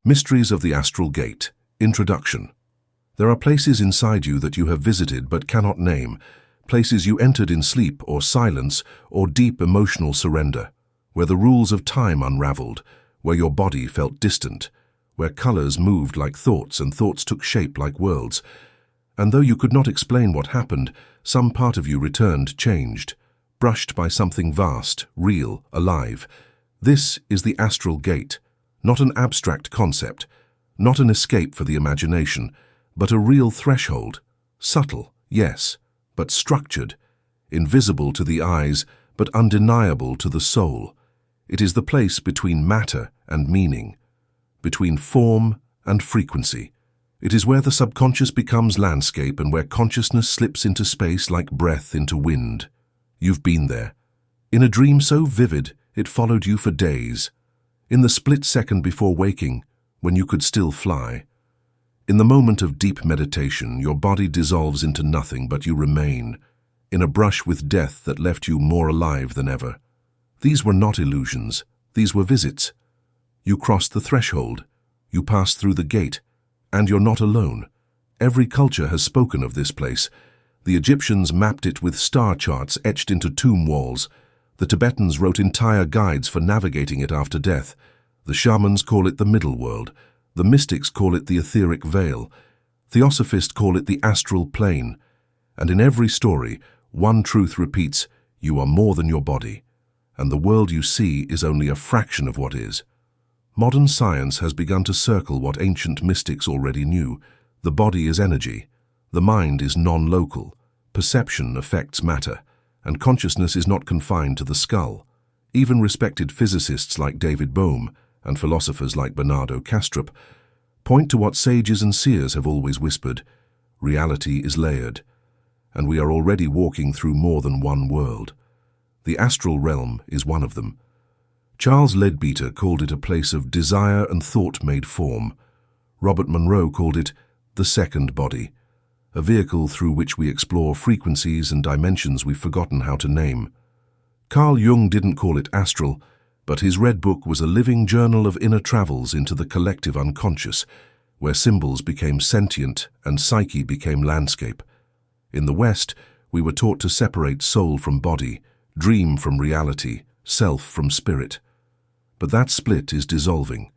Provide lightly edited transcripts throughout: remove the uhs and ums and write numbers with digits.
Mysteries of the Astral Gate. Introduction. There are places inside you that you have visited but cannot name, places you entered in sleep or silence or deep emotional surrender, where the rules of time unraveled, where your body felt distant, where colors moved like thoughts and thoughts took shape like worlds. And though you could not explain what happened, some part of you returned changed, brushed by something vast, real, alive. This is the Astral Gate, not an abstract concept, not an escape for the imagination, but a real threshold, subtle, yes, but structured, invisible to the eyes, but undeniable to the soul. It is the place between matter and meaning, between form and frequency. It is where the subconscious becomes landscape and where consciousness slips into space like breath into wind. You've been there. In a dream so vivid, it followed you for days. In the split second before waking, when you could still fly. In the moment of deep meditation, your body dissolves into nothing, but you remain, in a brush with death that left you more alive than ever. These were not illusions. These were visits. You crossed the threshold. You passed through the gate. And you're not alone. Every culture has spoken of this place. The Egyptians mapped it with star charts etched into tomb walls. The Tibetans wrote entire guides for navigating it after death. The shamans call it the middle world. The mystics call it the etheric veil. Theosophists call it the astral plane. And in every story, one truth repeats: you are more than your body. And the world you see is only a fraction of what is. Modern science has begun to circle what ancient mystics already knew. The body is energy. The mind is non-local. Perception affects matter. And consciousness is not confined to the skull. Even respected physicists like David Bohm and philosophers like Bernardo Kastrup point to what sages and seers have always whispered: reality is layered, and we are already walking through more than one world. The astral realm is one of them. Charles Leadbeater called it a place of desire and thought made form. Robert Monroe called it the second body, a vehicle through which we explore frequencies and dimensions we've forgotten how to name. Carl Jung didn't call it astral, but his Red Book was a living journal of inner travels into the collective unconscious, where symbols became sentient and psyche became landscape. In the West, we were taught to separate soul from body, dream from reality, self from spirit. But that split is dissolving.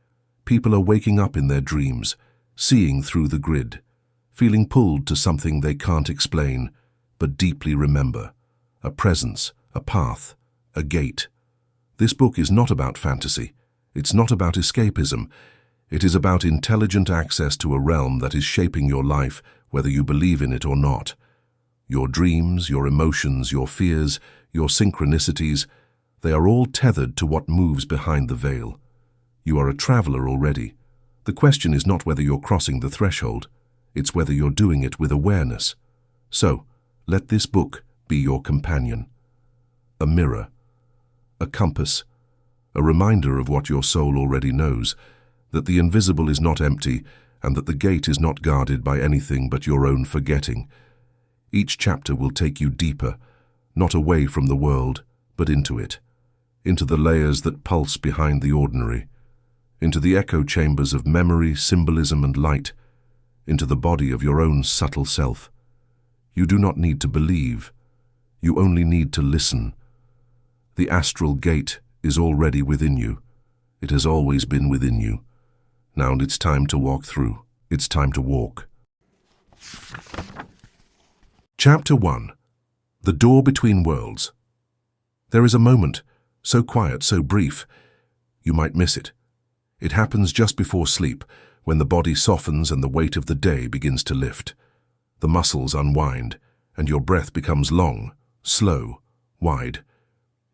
People are waking up in their dreams, seeing through the grid, feeling pulled to something they can't explain, but deeply remember. A presence, a path, a gate. This book is not about fantasy. It's not about escapism. It is about intelligent access to a realm that is shaping your life, whether you believe in it or not. Your dreams, your emotions, your fears, your synchronicities, they are all tethered to what moves behind the veil. You are a traveler already. The question is not whether you're crossing the threshold. It's whether you're doing it with awareness. So, let this book be your companion. A mirror, a compass, a reminder of what your soul already knows, that the invisible is not empty and that the gate is not guarded by anything but your own forgetting. Each chapter will take you deeper, not away from the world, but into it, into the layers that pulse behind the ordinary, into the echo chambers of memory, symbolism, and light, into the body of your own subtle self. You do not need to believe. You only need to listen. The Astral Gate is already within you. It has always been within you. Now it's time to walk through. It's time to walk. Chapter 1. The Door Between Worlds. There is a moment, so quiet, so brief, you might miss it. It happens just before sleep, when the body softens and the weight of the day begins to lift. The muscles unwind, and your breath becomes long, slow, wide.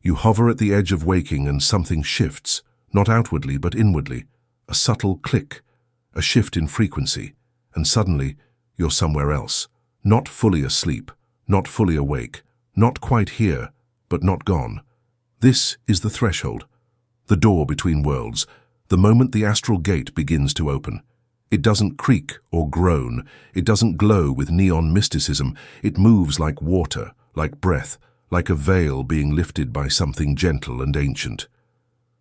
You hover at the edge of waking and something shifts, not outwardly but inwardly. A subtle click, a shift in frequency, and suddenly you're somewhere else. Not fully asleep, not fully awake, not quite here, but not gone. This is the threshold, the door between worlds, the moment the astral gate begins to open. It doesn't creak or groan, it doesn't glow with neon mysticism, it moves like water, like breath, like a veil being lifted by something gentle and ancient.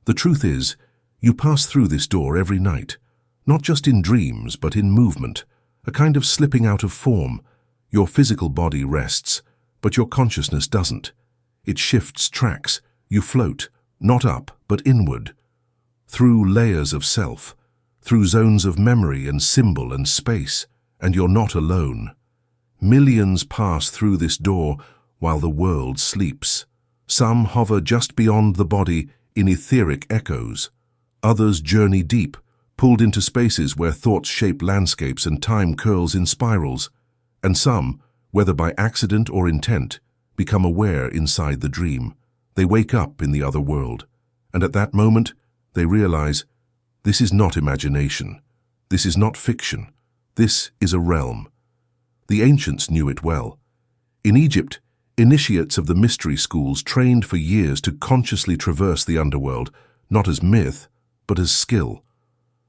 The truth is, you pass through this door every night, not just in dreams but in movement, a kind of slipping out of form. Your physical body rests, but your consciousness doesn't. It shifts tracks. You float, not up, but inward, through layers of self, through zones of memory and symbol and space, and you're not alone. Millions pass through this door while the world sleeps. Some hover just beyond the body in etheric echoes. Others journey deep, pulled into spaces where thoughts shape landscapes and time curls in spirals. And some, whether by accident or intent, become aware inside the dream. They wake up in the other world, and at that moment, they realize, this is not imagination. This is not fiction. This is a realm. The ancients knew it well. In Egypt, initiates of the mystery schools trained for years to consciously traverse the underworld, not as myth, but as skill.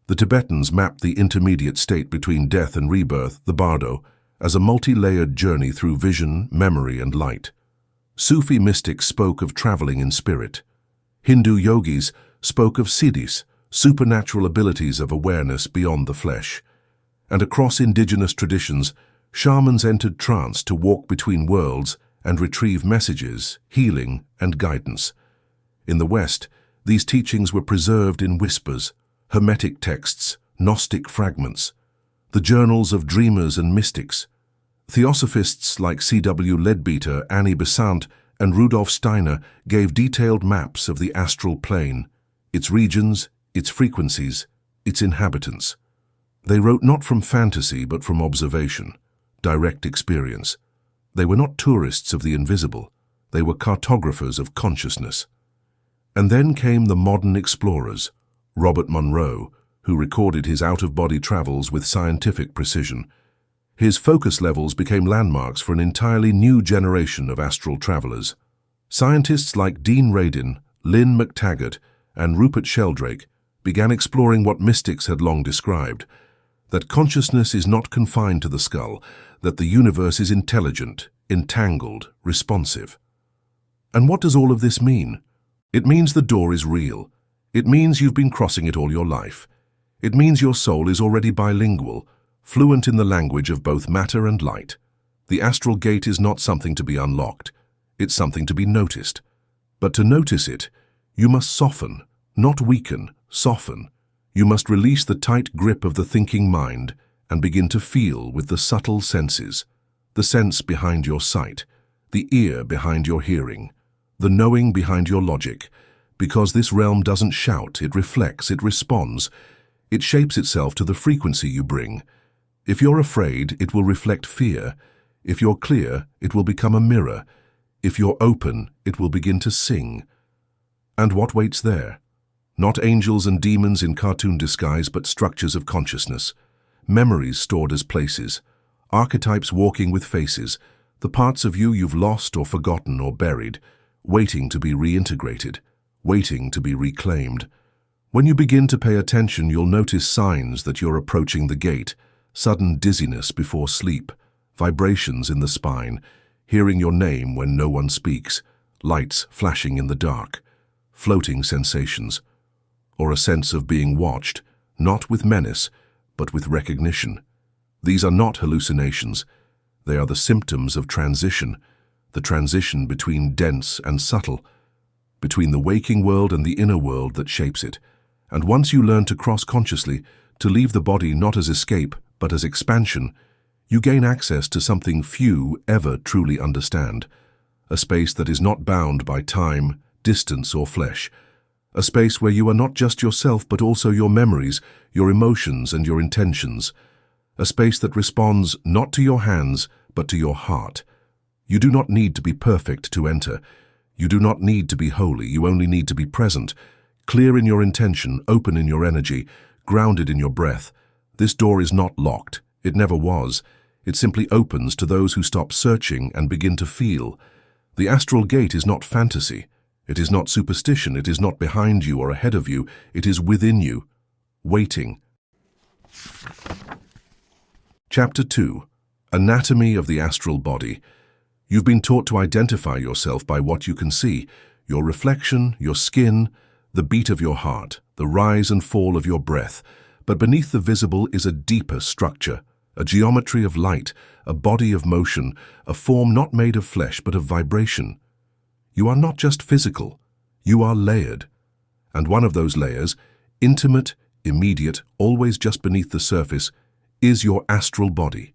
The Tibetans mapped the intermediate state between death and rebirth, the Bardo, as a multi-layered journey through vision, memory, and light. Sufi mystics spoke of traveling in spirit. Hindu yogis spoke of siddhis, supernatural abilities of awareness beyond the flesh. And across indigenous traditions, shamans entered trance to walk between worlds and retrieve messages, healing, and guidance. In the West, these teachings were preserved in whispers, hermetic texts, Gnostic fragments, the journals of dreamers and mystics. Theosophists like C.W. Leadbeater, Annie Besant, and Rudolf Steiner gave detailed maps of the astral plane, its regions, its frequencies, its inhabitants. They wrote not from fantasy but from observation, direct experience. They were not tourists of the invisible, they were cartographers of consciousness. And then came the modern explorers, Robert Monroe, who recorded his out-of-body travels with scientific precision. His focus levels became landmarks for an entirely new generation of astral travelers. Scientists like Dean Radin, Lynn McTaggart, and Rupert Sheldrake began exploring what mystics had long described, that consciousness is not confined to the skull, that the universe is intelligent, entangled, responsive. And what does all of this mean? It means the door is real. It means you've been crossing it all your life. It means your soul is already bilingual, fluent in the language of both matter and light. The astral gate is not something to be unlocked. It's something to be noticed. But to notice it, you must soften, not weaken, soften. You must release the tight grip of the thinking mind and begin to feel with the subtle senses, the sense behind your sight, the ear behind your hearing, the knowing behind your logic, because this realm doesn't shout, it reflects, it responds, it shapes itself to the frequency you bring. If you're afraid, it will reflect fear. If you're clear, it will become a mirror. If you're open, it will begin to sing. And what waits there? Not angels and demons in cartoon disguise, but structures of consciousness, memories stored as places, archetypes walking with faces, the parts of you you've lost or forgotten or buried, waiting to be reintegrated, waiting to be reclaimed. When you begin to pay attention, you'll notice signs that you're approaching the gate, sudden dizziness before sleep, vibrations in the spine, hearing your name when no one speaks, lights flashing in the dark, floating sensations, or a sense of being watched, not with menace, but with recognition. These are not hallucinations. They are the symptoms of transition, the transition between dense and subtle, between the waking world and the inner world that shapes it. And once you learn to cross consciously, to leave the body not as escape, but as expansion, you gain access to something few ever truly understand, a space that is not bound by time, distance, or flesh, a space where you are not just yourself but also your memories, your emotions, and your intentions, a space that responds not to your hands but to your heart. You do not need to be perfect to enter. You do not need to be holy. You only need to be present, clear in your intention, open in your energy, grounded in your breath. This door is not locked. It never was. It simply opens to those who stop searching and begin to feel. The astral gate is not fantasy. It is not superstition. It is not behind you or ahead of you. It is within you, waiting. Chapter 2. Anatomy of the Astral Body. You've been taught to identify yourself by what you can see, your reflection, your skin, the beat of your heart, the rise and fall of your breath. But beneath the visible is a deeper structure, a geometry of light, a body of motion, a form not made of flesh but of vibration. You are not just physical, you are layered. And one of those layers, intimate, immediate, always just beneath the surface, is your astral body.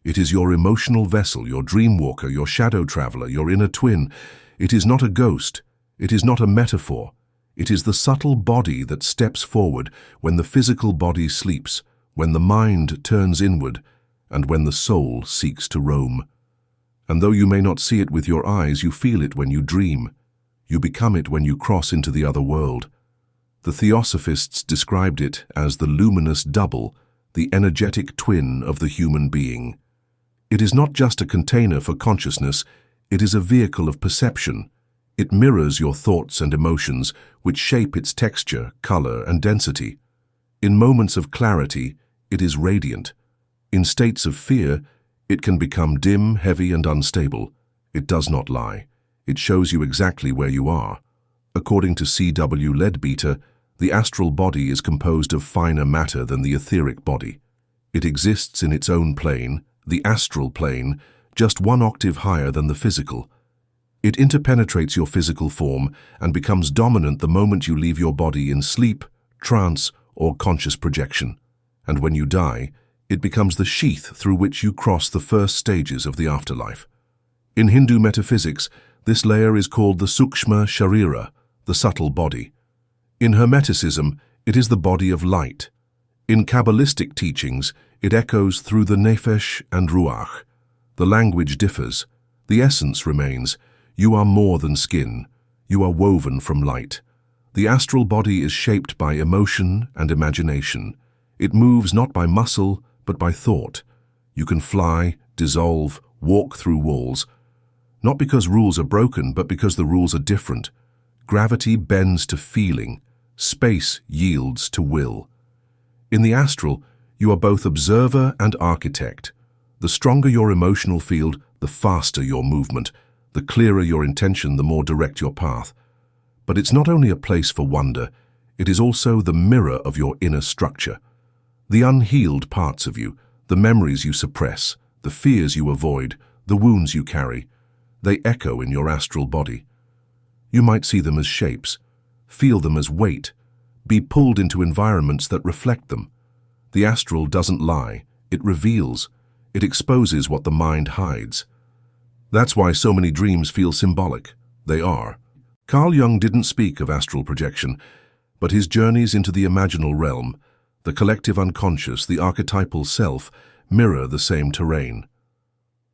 It is your emotional vessel, your dream walker, your shadow traveler, your inner twin. It is not a ghost. It is not a metaphor. It is the subtle body that steps forward when the physical body sleeps, when the mind turns inward, and when the soul seeks to roam. And though you may not see it with your eyes, you feel it when you dream. You become it when you cross into the other world. The Theosophists described it as the luminous double, the energetic twin of the human being. It is not just a container for consciousness, it is a vehicle of perception. It mirrors your thoughts and emotions, which shape its texture, color, and density. In moments of clarity, it is radiant. In states of fear, it can become dim, heavy, and unstable. It does not lie. It shows you exactly where you are. According to C.W. Leadbeater, the astral body is composed of finer matter than the etheric body. It exists in its own plane, the astral plane, just one octave higher than the physical. It interpenetrates your physical form and becomes dominant the moment you leave your body in sleep, trance, or conscious projection. And when you die, it becomes the sheath through which you cross the first stages of the afterlife. In Hindu metaphysics, this layer is called the Sukshma Sharira, the subtle body. In Hermeticism, it is the body of light. In Kabbalistic teachings, it echoes through the Nefesh and Ruach. The language differs. The essence remains. You are more than skin. You are woven from light. The astral body is shaped by emotion and imagination. It moves not by muscle, but by thought. You can fly, dissolve, walk through walls. Not because rules are broken, but because the rules are different. Gravity bends to feeling. Space yields to will. In the astral, you are both observer and architect. The stronger your emotional field, the faster your movement. The clearer your intention, the more direct your path. But it's not only a place for wonder, it is also the mirror of your inner structure. The unhealed parts of you, the memories you suppress, the fears you avoid, the wounds you carry, they echo in your astral body. You might see them as shapes, feel them as weight, be pulled into environments that reflect them. The astral doesn't lie, it reveals, it exposes what the mind hides. That's why so many dreams feel symbolic. They are. Carl Jung didn't speak of astral projection, but his journeys into the imaginal realm, the collective unconscious, the archetypal self, mirror the same terrain.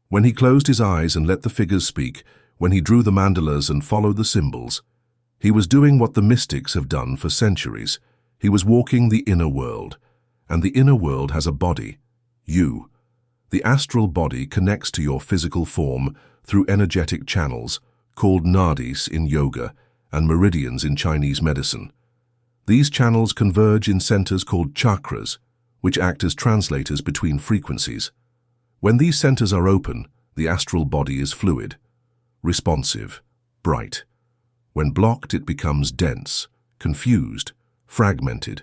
When he closed his eyes and let the figures speak, when he drew the mandalas and followed the symbols, he was doing what the mystics have done for centuries. He was walking the inner world, and the inner world has a body, you. The astral body connects to your physical form through energetic channels, called nadis in yoga and meridians in Chinese medicine. These channels converge in centers called chakras, which act as translators between frequencies. When these centers are open, the astral body is fluid, responsive, bright. When blocked, it becomes dense, confused, fragmented,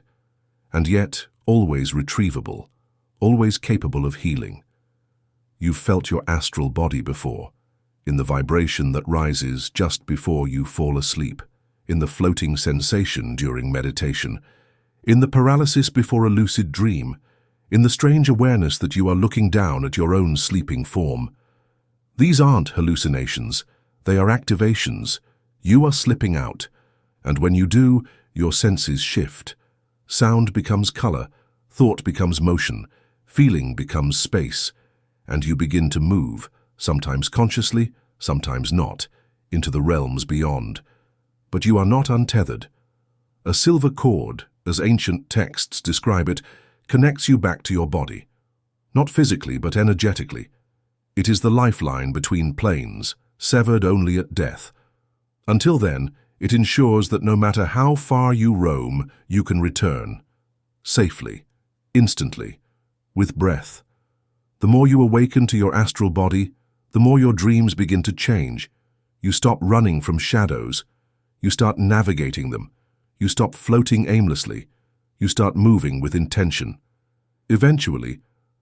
and yet always retrievable, always capable of healing. You've felt your astral body before, in the vibration that rises just before you fall asleep, in the floating sensation during meditation, in the paralysis before a lucid dream, in the strange awareness that you are looking down at your own sleeping form. These aren't hallucinations, they are activations. You are slipping out, and when you do, your senses shift. Sound becomes color, thought becomes motion, feeling becomes space, and you begin to move, sometimes consciously, sometimes not, into the realms beyond. But you are not untethered. A silver cord, as ancient texts describe it, connects you back to your body. Not physically, but energetically. It is the lifeline between planes, severed only at death. Until then, it ensures that no matter how far you roam, you can return. Safely, instantly, with breath. The more you awaken to your astral body, the more your dreams begin to change. You stop running from shadows. You start navigating them. You stop floating aimlessly. You start moving with intention. Eventually,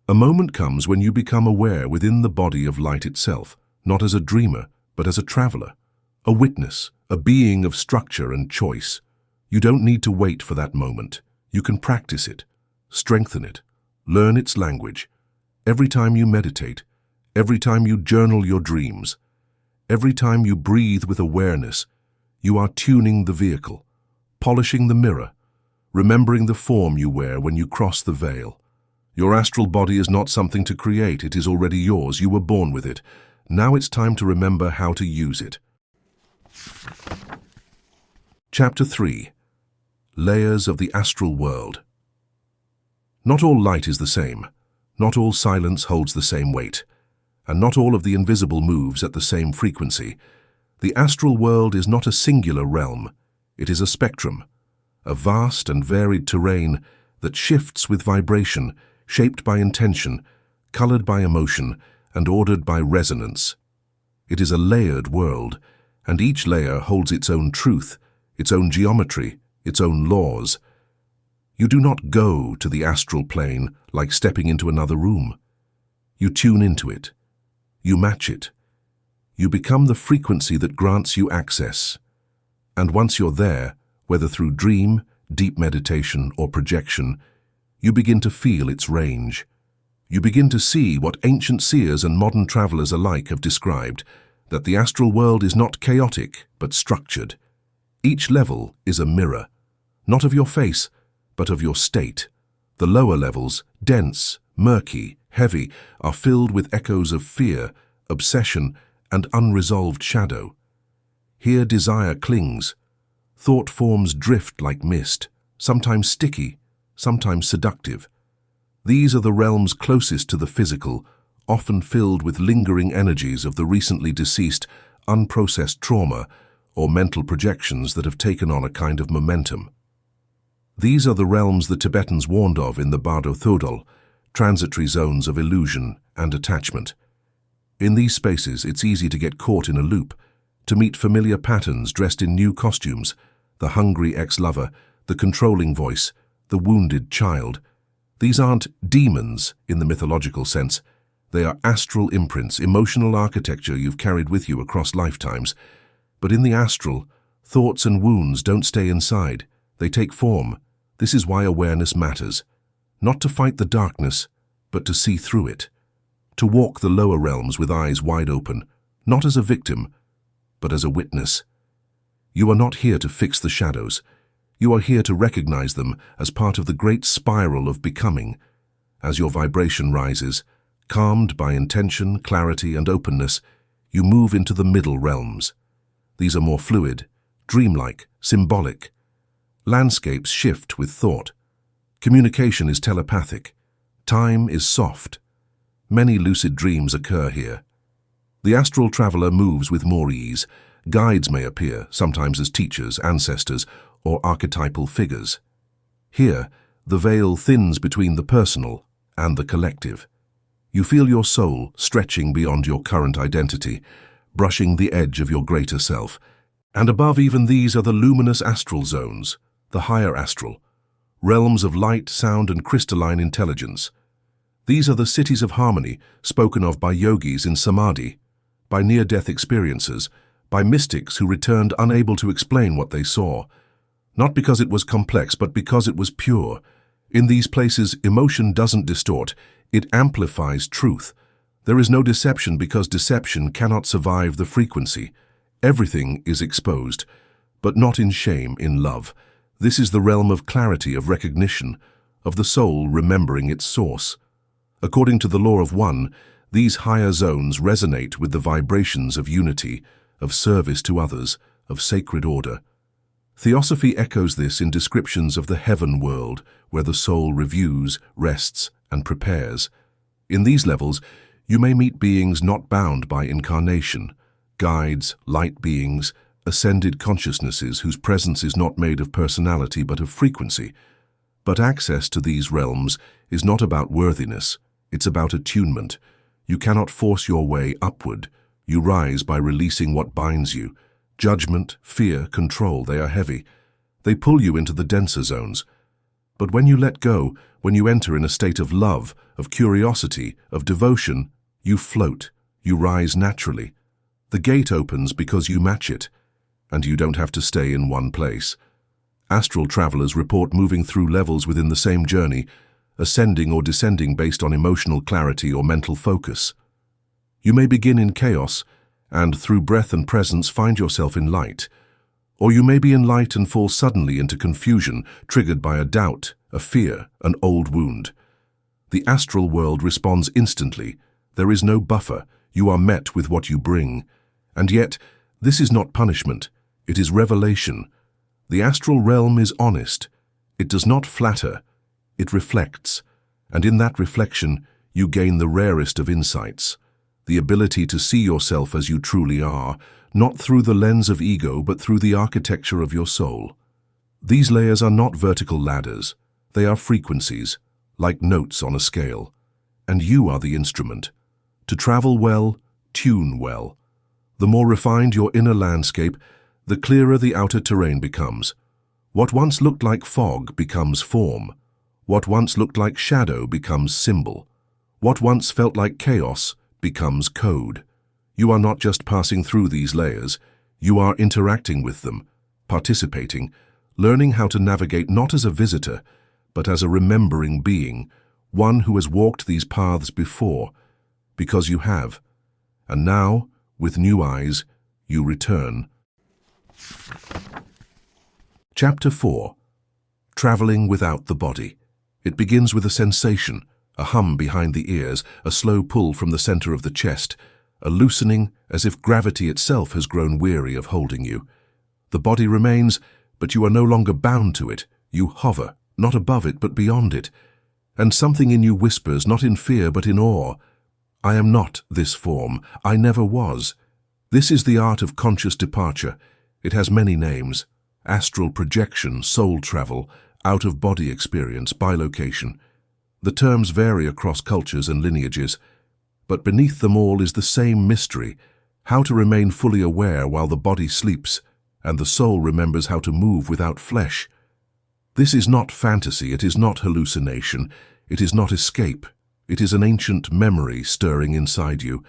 a moment comes when you become aware within the body of light itself, not as a dreamer, but as a traveler, a witness, a being of structure and choice. You don't need to wait for that moment. You can practice it, strengthen it, learn its language. Every time you meditate, every time you journal your dreams, every time you breathe with awareness, you are tuning the vehicle, polishing the mirror, remembering the form you wear when you cross the veil. Your astral body is not something to create, it is already yours, you were born with it. Now it's time to remember how to use it. Chapter 3. Layers of the Astral World. Not all light is the same, not all silence holds the same weight, and not all of the invisible moves at the same frequency. The astral world is not a singular realm, it is a spectrum, a vast and varied terrain that shifts with vibration, shaped by intention, colored by emotion, and ordered by resonance. It is a layered world, and each layer holds its own truth, its own geometry, its own laws. You do not go to the astral plane like stepping into another room. You tune into it. You match it. You become the frequency that grants you access. And once you're there, whether through dream, deep meditation, or projection, you begin to feel its range. You begin to see what ancient seers and modern travelers alike have described, that the astral world is not chaotic, but structured. Each level is a mirror, not of your face, but of your state. The lower levels, dense, murky, heavy, are filled with echoes of fear, obsession, and unresolved shadow. Here desire clings. Thought forms drift like mist, sometimes sticky, sometimes seductive. These are the realms closest to the physical, often filled with lingering energies of the recently deceased, unprocessed trauma or mental projections that have taken on a kind of momentum. These are the realms the Tibetans warned of in the Bardo Thödol, transitory zones of illusion and attachment. In these spaces, it's easy to get caught in a loop, to meet familiar patterns dressed in new costumes, the hungry ex-lover, the controlling voice, the wounded child. These aren't demons in the mythological sense. They are astral imprints, emotional architecture you've carried with you across lifetimes. But in the astral, thoughts and wounds don't stay inside. They take form. This is why awareness matters. Not to fight the darkness, but to see through it. To walk the lower realms with eyes wide open, not as a victim, but as a witness. You are not here to fix the shadows. You are here to recognize them as part of the great spiral of becoming. As your vibration rises, calmed by intention, clarity, and openness, you move into the middle realms. These are more fluid, dreamlike, symbolic. Landscapes shift with thought. Communication is telepathic. Time is soft. Many lucid dreams occur here. The astral traveler moves with more ease. Guides may appear, sometimes as teachers, ancestors, or archetypal figures. Here, the veil thins between the personal and the collective. You feel your soul stretching beyond your current identity, brushing the edge of your greater self. And above even these are the luminous astral zones, the higher astral, realms of light, sound, and crystalline intelligence. These are the cities of harmony spoken of by yogis in samadhi, by near-death experiencers, by mystics who returned unable to explain what they saw, not because it was complex, but because it was pure. In these places, emotion doesn't distort, it amplifies truth. There is no deception because deception cannot survive the frequency. Everything is exposed, but not in shame, in love. This is the realm of clarity, of recognition, of the soul remembering its source. According to the law of one, these higher zones resonate with the vibrations of unity, of service to others, of sacred order. Theosophy echoes this in descriptions of the heaven world, where the soul reviews, rests, and prepares. In these levels, you may meet beings not bound by incarnation, guides, light beings, ascended consciousnesses whose presence is not made of personality but of frequency. But access to these realms is not about worthiness, it's about attunement. You cannot force your way upward. You rise by releasing what binds you. Judgment, fear, control, they are heavy. They pull you into the denser zones. But when you let go, when you enter in a state of love, of curiosity, of devotion, you float, you rise naturally. The gate opens because you match it, and you don't have to stay in one place. Astral travelers report moving through levels within the same journey, ascending or descending based on emotional clarity or mental focus. You may begin in chaos, and through breath and presence find yourself in light. Or you may be in light and fall suddenly into confusion, triggered by a doubt, a fear, an old wound. The astral world responds instantly. There is no buffer. You are met with what you bring. And yet, this is not punishment. It is revelation. The astral realm is honest. It does not flatter. It reflects. And in that reflection, you gain the rarest of insights. The ability to see yourself as you truly are, not through the lens of ego, but through the architecture of your soul. These layers are not vertical ladders. They are frequencies, like notes on a scale. And you are the instrument. To travel well, tune well. The more refined your inner landscape, the clearer the outer terrain becomes. What once looked like fog becomes form. What once looked like shadow becomes symbol. What once felt like chaos becomes code. You are not just passing through these layers, you are interacting with them, participating, learning how to navigate not as a visitor, but as a remembering being, one who has walked these paths before, because you have. And now, with new eyes, you return. Chapter 4. Traveling without the body. It begins with a sensation, a hum behind the ears, a slow pull from the center of the chest, a loosening as if gravity itself has grown weary of holding you. The body remains, but you are no longer bound to it. You hover, not above it, but beyond it. And something in you whispers, not in fear, but in awe. I am not this form. I never was. This is the art of conscious departure. It has many names. Astral projection, soul travel, out-of-body experience, bilocation. The terms vary across cultures and lineages, but beneath them all is the same mystery, how to remain fully aware while the body sleeps, and the soul remembers how to move without flesh. This is not fantasy, it is not hallucination, it is not escape. It is an ancient memory stirring inside you.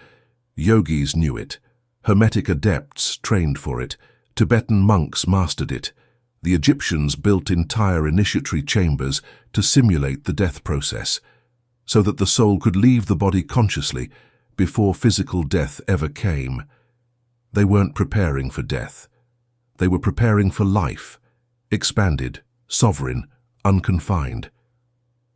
Yogis knew it. Hermetic adepts trained for it. Tibetan monks mastered it. The Egyptians built entire initiatory chambers to simulate the death process, so that the soul could leave the body consciously before physical death ever came. They weren't preparing for death. They were preparing for life, expanded, sovereign, unconfined.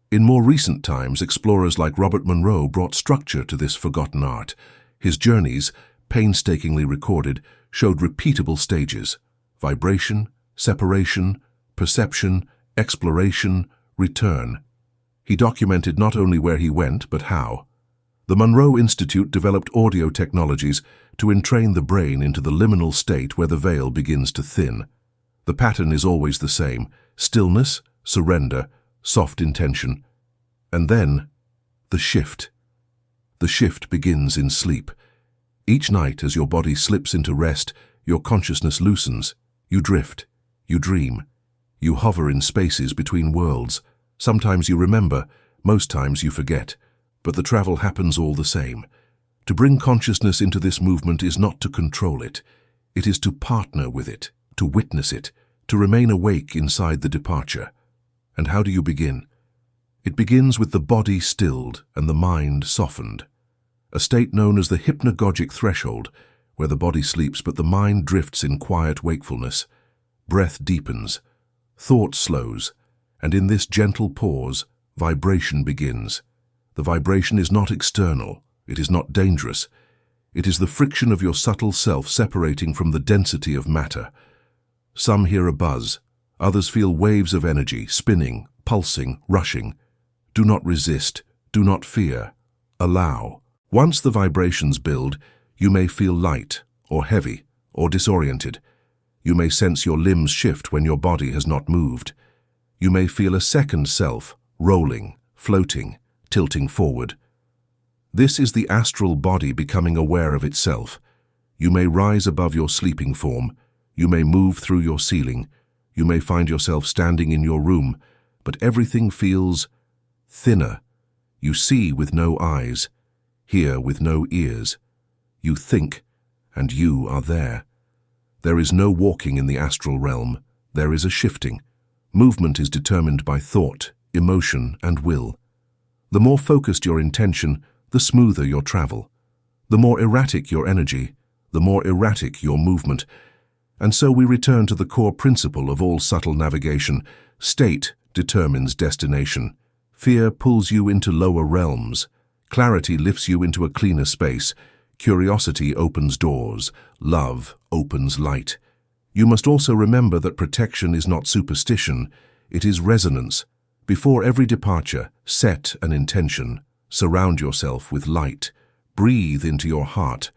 In more recent times, explorers like Robert Monroe brought structure to this forgotten art. His journeys, painstakingly recorded, showed repeatable stages: vibration, separation, perception, exploration, return. He documented not only where he went, but how. The Monroe Institute developed audio technologies to entrain the brain into the liminal state where the veil begins to thin. The pattern is always the same: stillness, surrender, soft intention. And then, the shift. The shift begins in sleep. Each night, as your body slips into rest, your consciousness loosens. You drift. You dream. You hover in spaces between worlds. Sometimes you remember, most times you forget. But the travel happens all the same. To bring consciousness into this movement is not to control it. It is to partner with it, to witness it, to remain awake inside the departure. And how do you begin? It begins with the body stilled and the mind softened. A state known as the hypnagogic threshold, where the body sleeps but the mind drifts in quiet wakefulness. Breath deepens, thought slows, and in this gentle pause, vibration begins. The vibration is not external, it is not dangerous. It is the friction of your subtle self separating from the density of matter. Some hear a buzz, others feel waves of energy, spinning, pulsing, rushing. Do not resist, do not fear, allow. Once the vibrations build, you may feel light, or heavy, or disoriented. You may sense your limbs shift when your body has not moved. You may feel a second self, rolling, floating, tilting forward. This is the astral body becoming aware of itself. You may rise above your sleeping form. You may move through your ceiling. You may find yourself standing in your room, but everything feels thinner. You see with no eyes, hear with no ears. You think, and you are there. There is no walking in the astral realm. There is a shifting. Movement is determined by thought, emotion, and will. The more focused your intention, the smoother your travel. The more erratic your energy, the more erratic your movement. And so we return to the core principle of all subtle navigation. State determines destination. Fear pulls you into lower realms. Clarity lifts you into a cleaner space. Curiosity opens doors. Love opens light. You must also remember that protection is not superstition, it is resonance. Before every departure, set an intention. Surround yourself with light. Breathe into your heart.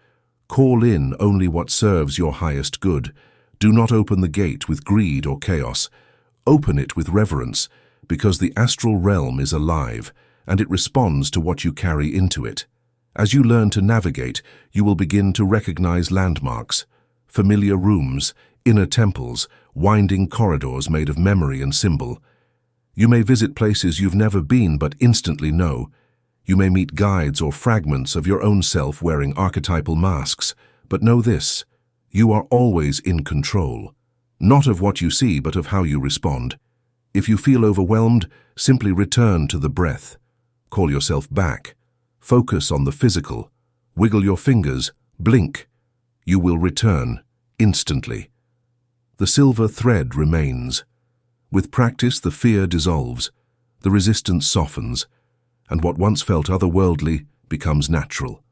Call in only what serves your highest good. Do not open the gate with greed or chaos. Open it with reverence, because the astral realm is alive, and it responds to what you carry into it. As you learn to navigate, you will begin to recognize landmarks, familiar rooms, inner temples, winding corridors made of memory and symbol. You may visit places you've never been but instantly know. You may meet guides or fragments of your own self wearing archetypal masks, but know this: you are always in control, not of what you see but of how you respond. If you feel overwhelmed, simply return to the breath. Call yourself back. Focus on the physical. Wiggle your fingers. Blink. You will return instantly. The silver thread remains. With practice, the fear dissolves, the resistance softens, and what once felt otherworldly becomes natural.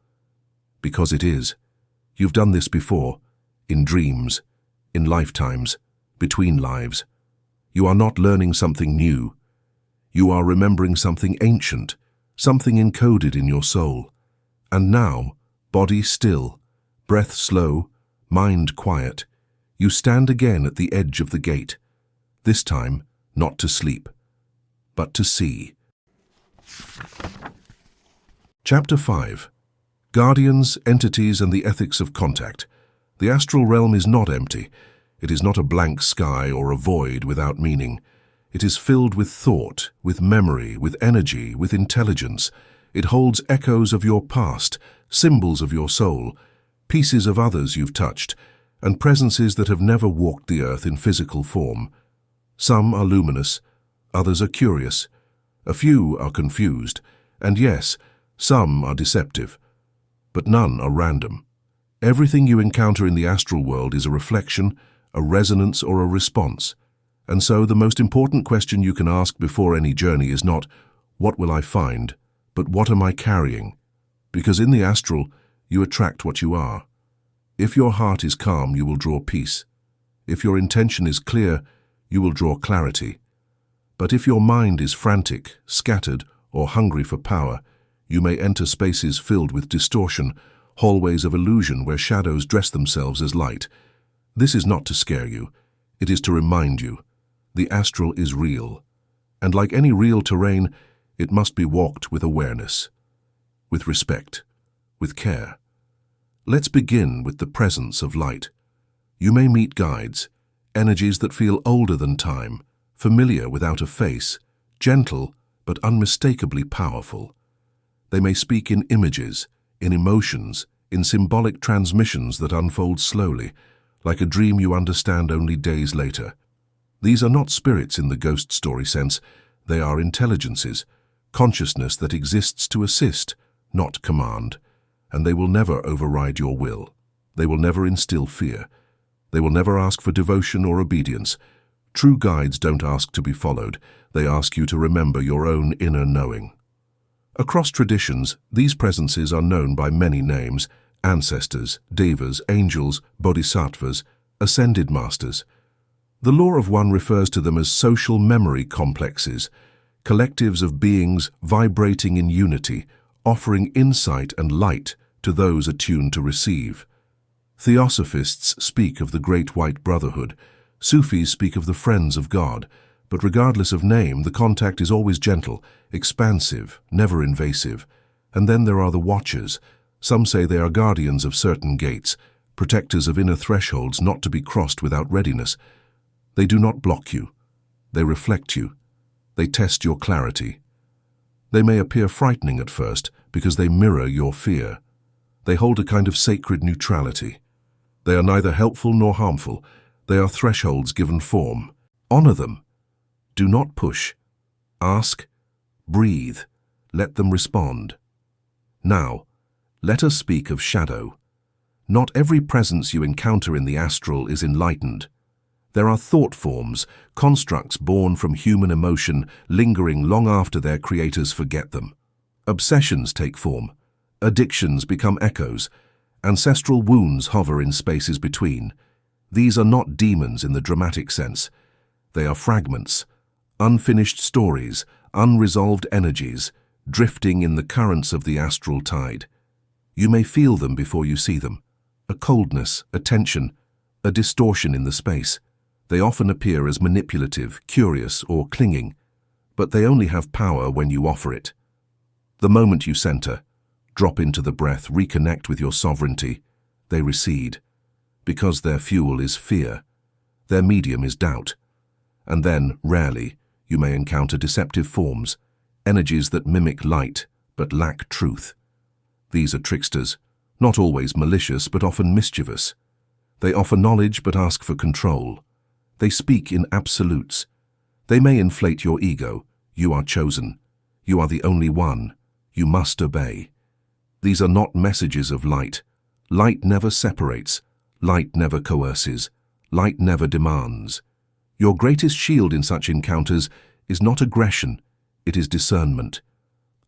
Because it is. You've done this before, in dreams, in lifetimes, between lives. You are not learning something new. You are remembering something ancient, something encoded in your soul. And now, body still, breath slow, mind quiet, you stand again at the edge of the gate. This time, not to sleep, but to see. Chapter 5. Guardians, Entities, and the Ethics of Contact. The astral realm is not empty. It is not a blank sky or a void without meaning. It is filled with thought, with memory, with energy, with intelligence. It holds echoes of your past, symbols of your soul, pieces of others you've touched, and presences that have never walked the earth in physical form. Some are luminous, others are curious, a few are confused, and yes, some are deceptive. But none are random. Everything you encounter in the astral world is a reflection, a resonance, or a response. And so the most important question you can ask before any journey is not, what will I find, but what am I carrying? Because in the astral, you attract what you are. If your heart is calm, you will draw peace. If your intention is clear, you will draw clarity. But if your mind is frantic, scattered, or hungry for power, you may enter spaces filled with distortion, hallways of illusion where shadows dress themselves as light. This is not to scare you. It is to remind you. The astral is real. And like any real terrain, it must be walked with awareness, with respect, with care. Let's begin with the presence of light. You may meet guides, energies that feel older than time, familiar without a face, gentle but unmistakably powerful. They may speak in images, in emotions, in symbolic transmissions that unfold slowly, like a dream you understand only days later. These are not spirits in the ghost story sense. They are intelligences, consciousness that exists to assist, not command. And they will never override your will. They will never instill fear. They will never ask for devotion or obedience. True guides don't ask to be followed. They ask you to remember your own inner knowing. Across traditions, these presences are known by many names: ancestors, devas, angels, bodhisattvas, ascended masters. The law of one refers to them as social memory complexes, collectives of beings vibrating in unity, offering insight and light to those attuned to receive. Theosophists speak of the Great White Brotherhood. Sufis speak of the Friends of God. But regardless of name, the contact is always gentle, expansive, never invasive. And then there are the Watchers. Some say they are guardians of certain gates, protectors of inner thresholds not to be crossed without readiness. They do not block you. They reflect you. They test your clarity. They may appear frightening at first because they mirror your fear. They hold a kind of sacred neutrality. They are neither helpful nor harmful. They are thresholds given form. Honor them. Do not push. Ask, breathe, let them respond. Now, let us speak of shadow. Not every presence you encounter in the astral is enlightened. There are thought forms, constructs born from human emotion, lingering long after their creators forget them. Obsessions take form. Addictions become echoes. Ancestral wounds hover in spaces between. These are not demons in the dramatic sense. They are fragments, unfinished stories, unresolved energies, drifting in the currents of the astral tide. You may feel them before you see them. A coldness, a tension, a distortion in the space. They often appear as manipulative, curious, or clinging, but they only have power when you offer it. The moment you center, drop into the breath, reconnect with your sovereignty, they recede, because their fuel is fear, their medium is doubt. And then, rarely, you may encounter deceptive forms, energies that mimic light but lack truth. These are tricksters, not always malicious but often mischievous. They offer knowledge but ask for control. They speak in absolutes. They may inflate your ego. You are chosen. You are the only one. You must obey. These are not messages of light. Light never separates. Light never coerces. Light never demands. Your greatest shield in such encounters is not aggression, it is discernment.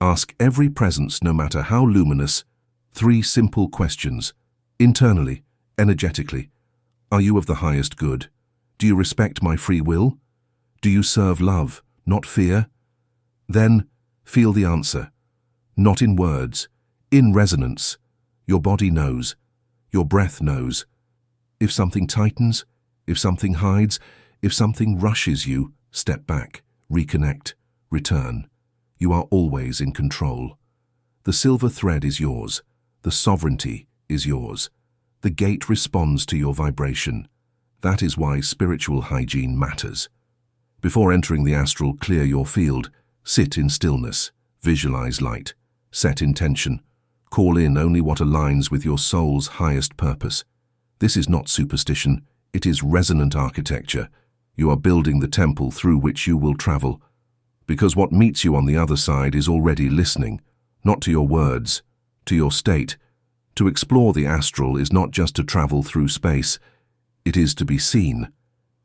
Ask every presence, no matter how luminous, 3 simple questions. Internally, energetically. Are you of the highest good? Do you respect my free will? Do you serve love, not fear? Then, feel the answer. Not in words, in resonance. Your body knows. Your breath knows. If something tightens, if something hides, if something rushes you, step back, reconnect, return. You are always in control. The silver thread is yours. The sovereignty is yours. The gate responds to your vibration. That is why spiritual hygiene matters. Before entering the astral, clear your field. Sit in stillness. Visualize light. Set intention. Call in only what aligns with your soul's highest purpose. This is not superstition. It is resonant architecture. You are building the temple through which you will travel. Because what meets you on the other side is already listening, not to your words, to your state. To explore the astral is not just to travel through space. It is to be seen.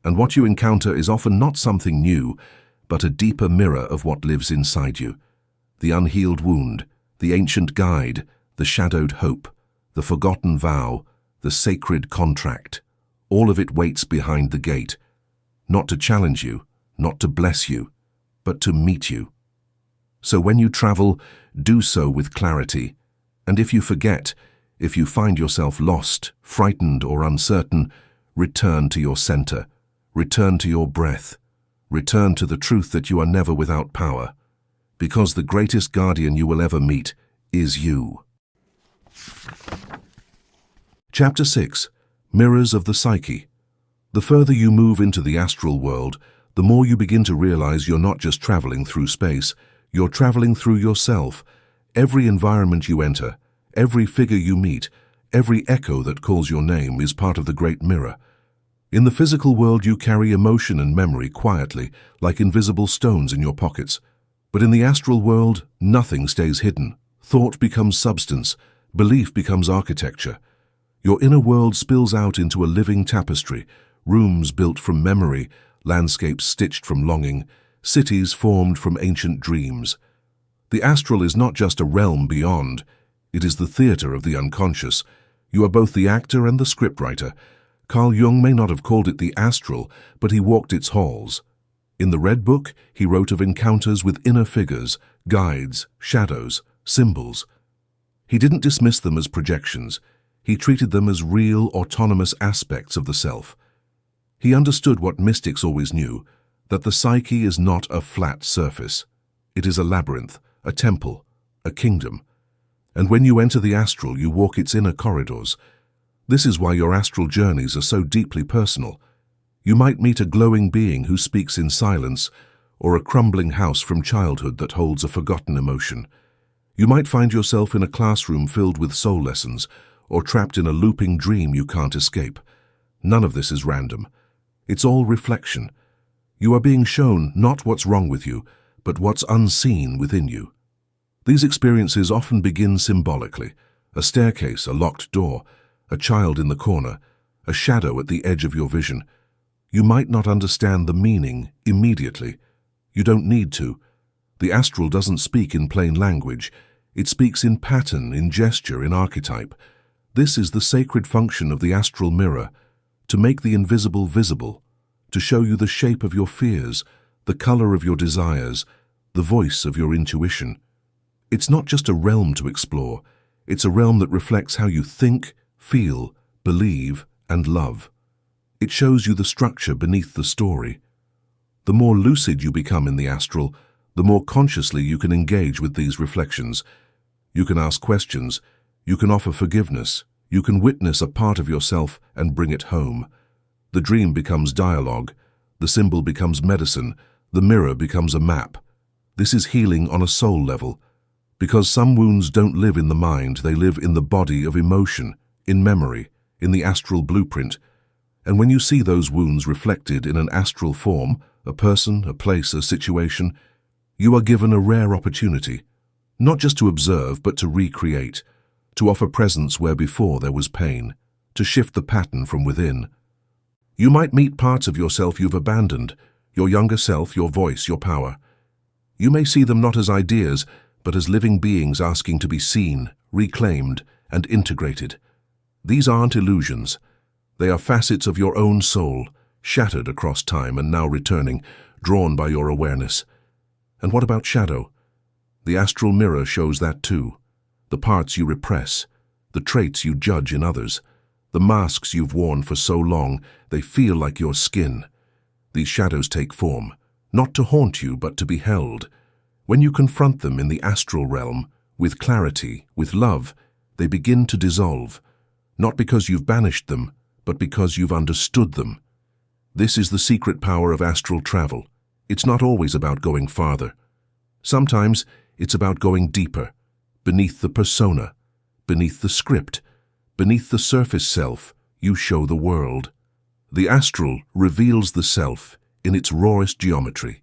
And what you encounter is often not something new, but a deeper mirror of what lives inside you. The unhealed wound, the ancient guide, the shadowed hope, the forgotten vow, the sacred contract. All of it waits behind the gate, not to challenge you, not to bless you, but to meet you. So when you travel, do so with clarity. And if you forget, if you find yourself lost, frightened, or uncertain, return to your center, return to your breath, return to the truth that you are never without power, because the greatest guardian you will ever meet is you. Chapter 6. Mirrors of the Psyche. The further you move into the astral world, the more you begin to realize you're not just traveling through space, you're traveling through yourself. Every environment you enter, every figure you meet, every echo that calls your name is part of the great mirror. In the physical world you carry emotion and memory quietly, like invisible stones in your pockets. But in the astral world, nothing stays hidden. Thought becomes substance, belief becomes architecture. Your inner world spills out into a living tapestry, rooms built from memory, landscapes stitched from longing, cities formed from ancient dreams. The astral is not just a realm beyond, it is the theater of the unconscious. You are both the actor and the scriptwriter. Carl Jung may not have called it the astral, but he walked its halls. In the Red Book, he wrote of encounters with inner figures, guides, shadows, symbols. He didn't dismiss them as projections. He treated them as real, autonomous aspects of the self. He understood what mystics always knew, that the psyche is not a flat surface. It is a labyrinth, a temple, a kingdom. And when you enter the astral, you walk its inner corridors. This is why your astral journeys are so deeply personal. You might meet a glowing being who speaks in silence, or a crumbling house from childhood that holds a forgotten emotion. You might find yourself in a classroom filled with soul lessons, or trapped in a looping dream you can't escape. None of this is random. It's all reflection. You are being shown not what's wrong with you, but what's unseen within you. These experiences often begin symbolically: a staircase, a locked door, a child in the corner, a shadow at the edge of your vision. You might not understand the meaning immediately. You don't need to. The astral doesn't speak in plain language. It speaks in pattern, in gesture, in archetype. This is the sacred function of the astral mirror: to make the invisible visible, to show you the shape of your fears, the color of your desires, the voice of your intuition. It's not just a realm to explore. It's a realm that reflects how you think, feel, believe, and love. It shows you the structure beneath the story. The more lucid you become in the astral, the more consciously you can engage with these reflections. You can ask questions. You can offer forgiveness. You can witness a part of yourself and bring it home. The dream becomes dialogue. The symbol becomes medicine. The mirror becomes a map. This is healing on a soul level. Because some wounds don't live in the mind, they live in the body of emotion, in memory, in the astral blueprint. And when you see those wounds reflected in an astral form, a person, a place, a situation, you are given a rare opportunity, not just to observe, but to recreate, to offer presence where before there was pain, to shift the pattern from within. You might meet parts of yourself you've abandoned, your younger self, your voice, your power. You may see them not as ideas, but as living beings asking to be seen, reclaimed, and integrated. These aren't illusions. They are facets of your own soul, shattered across time and now returning, drawn by your awareness. And what about shadow? The astral mirror shows that too. The parts you repress, the traits you judge in others, the masks you've worn for so long they feel like your skin. These shadows take form, not to haunt you, but to be held. When you confront them in the astral realm, with clarity, with love, they begin to dissolve, not because you've banished them, but because you've understood them. This is the secret power of astral travel. It's not always about going farther. Sometimes it's about going deeper, beneath the persona, beneath the script, beneath the surface self you show the world. The astral reveals the self in its rawest geometry.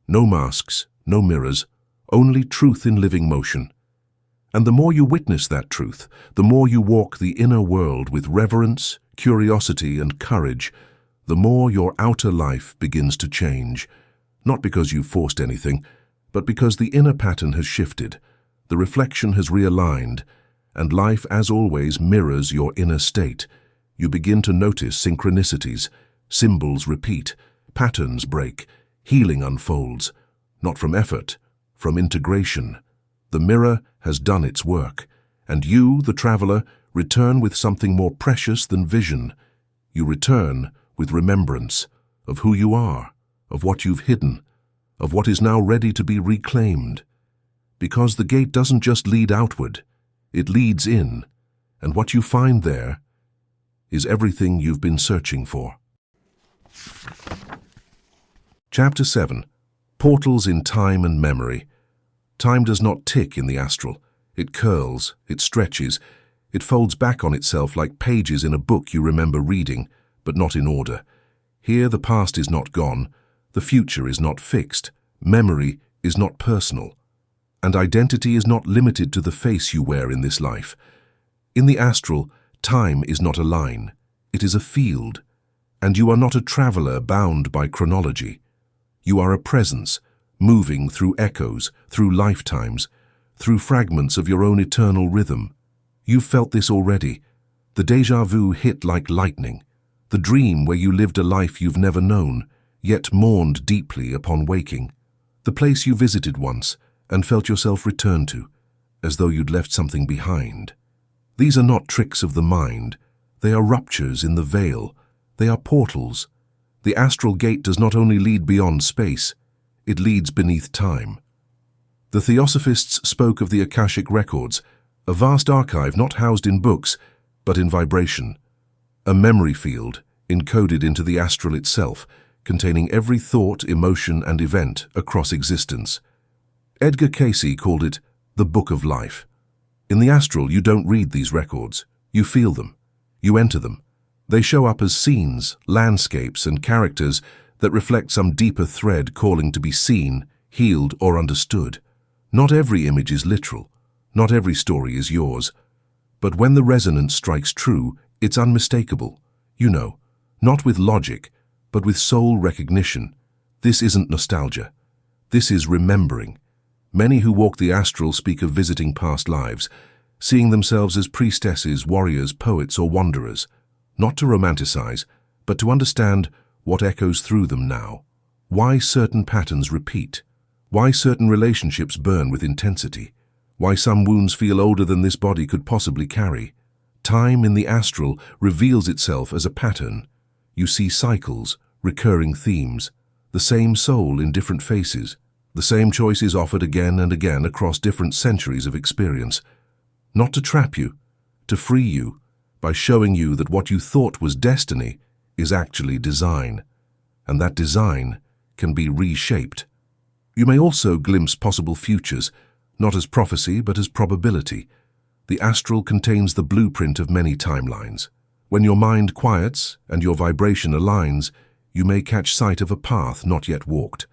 No masks, no mirrors, only truth in living motion. And the more you witness that truth, the more you walk the inner world with reverence, curiosity, and courage, the more your outer life begins to change. Not because you've forced anything, but because the inner pattern has shifted, the reflection has realigned, and life, as always, mirrors your inner state. You begin to notice synchronicities, symbols repeat, patterns break, healing unfolds. Not from effort, from integration. The mirror has done its work, and you, the traveler, return with something more precious than vision. You return with remembrance of who you are, of what you've hidden, of what is now ready to be reclaimed. Because the gate doesn't just lead outward, it leads in, and what you find there is everything you've been searching for. Chapter 7. Portals in time and memory. Time does not tick in the astral. It curls, it stretches, it folds back on itself like pages in a book you remember reading, but not in order. Here the past is not gone, the future is not fixed, memory is not personal, and identity is not limited to the face you wear in this life. In the astral, time is not a line, it is a field, and you are not a traveler bound by chronology. You are a presence, moving through echoes, through lifetimes, through fragments of your own eternal rhythm. You've felt this already. The déjà vu hit like lightning. The dream where you lived a life you've never known, yet mourned deeply upon waking. The place you visited once and felt yourself return to, as though you'd left something behind. These are not tricks of the mind. They are ruptures in the veil. They are portals. The astral gate does not only lead beyond space, it leads beneath time. The Theosophists spoke of the Akashic records, a vast archive not housed in books, but in vibration. A memory field, encoded into the astral itself, containing every thought, emotion, and event across existence. Edgar Cayce called it the Book of Life. In the astral, you don't read these records. You feel them. You enter them. They show up as scenes, landscapes, and characters that reflect some deeper thread calling to be seen, healed, or understood. Not every image is literal. Not every story is yours. But when the resonance strikes true, it's unmistakable. You know, not with logic, but with soul recognition. This isn't nostalgia. This is remembering. Many who walk the astral speak of visiting past lives, seeing themselves as priestesses, warriors, poets, or wanderers, not to romanticize, but to understand what echoes through them now, why certain patterns repeat, why certain relationships burn with intensity, why some wounds feel older than this body could possibly carry. Time in the astral reveals itself as a pattern. You see cycles, recurring themes, the same soul in different faces, the same choices offered again and again across different centuries of experience. Not to trap you, to free you, by showing you that what you thought was destiny is actually design, and that design can be reshaped. You may also glimpse possible futures, not as prophecy but as probability. The astral contains the blueprint of many timelines. When your mind quiets and your vibration aligns, you may catch sight of a path not yet walked,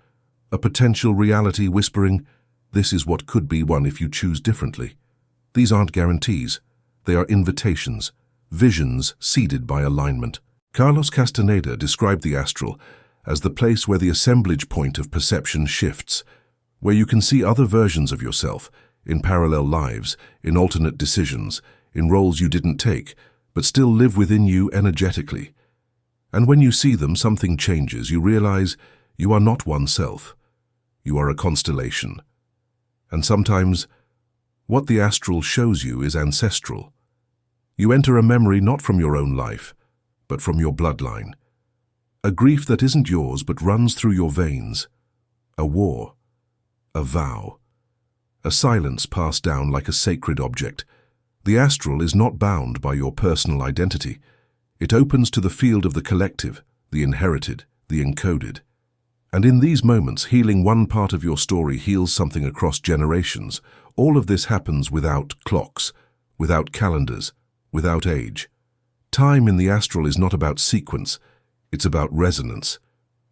a potential reality whispering, "This is what could be one if you choose differently." These aren't guarantees. They are invitations, visions seeded by alignment. Carlos Castaneda described the astral as the place where the assemblage point of perception shifts, where you can see other versions of yourself, in parallel lives, in alternate decisions, in roles you didn't take, but still live within you energetically. And when you see them, something changes. You realize you are not oneself. You are a constellation. And sometimes, what the astral shows you is ancestral. You enter a memory not from your own life, but from your bloodline. A grief that isn't yours but runs through your veins. A war. A vow. A silence passed down like a sacred object. The astral is not bound by your personal identity. It opens to the field of the collective, the inherited, the encoded. And in these moments, healing one part of your story heals something across generations. All of this happens without clocks, without calendars, without age. Time in the astral is not about sequence, it's about resonance.